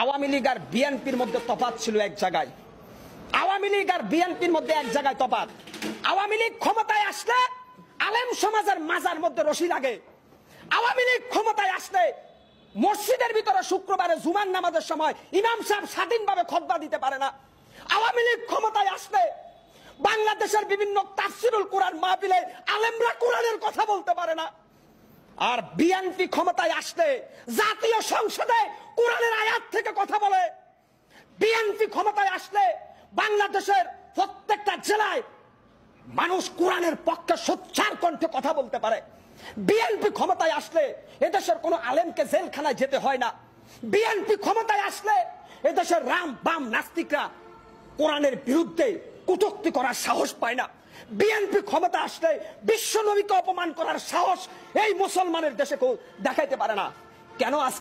আওয়ামী লীগ আর বিএনপির মধ্যে তফাৎ ছিল এক জায়গায়। আওয়ামী লীগ আর বিএনপির মধ্যে এক জায়গায় তফাৎ। আওয়ামী লীগ ক্ষমতায় আসলে আলেম সমাজের মাজার মধ্যে রশি লাগে। আওয়ামী লীগ ক্ষমতায় আসলে মসজিদের ভিতরে শুক্রবারে জুমার নামাজের সময় ইমাম সাহেব স্বাধীনভাবে খুতবা দিতে পারে না। আওয়ামী লীগ ক্ষমতায় আসলে বাংলাদেশের বিভিন্ন তাফসিরুল কোরআন মাহফিলে আলেমরা কোরআনের কথা বলতে পারে না। আর বিএনপি ক্ষমতায় আসলে জাতীয় সংসদে কোরআনের আয়াত থেকে কথা বলে। বিএনপি ক্ষমতায় আসলে বাংলাদেশের প্রত্যেকটা জেলায় মানুষ কোরআনের পক্ষে সোচ্চার কণ্ঠে কথা বলতে পারে। বিএনপি ক্ষমতায় আসলে এদেশের কোনো আলেমকে জেলখানায় যেতে হয় না। বিএনপি ক্ষমতায় আসলে এদেশের রাম বাম নাস্তিকরা কোরআনের বিরুদ্ধে কটূক্তি করার সাহস পায় না। বিএনপি ক্ষমতা আসলে বিশ্ব নবীকে অপমান করার সাহস এই মুসলমানের দেশে কেউ দেখাইতে পারে না। কেন আজ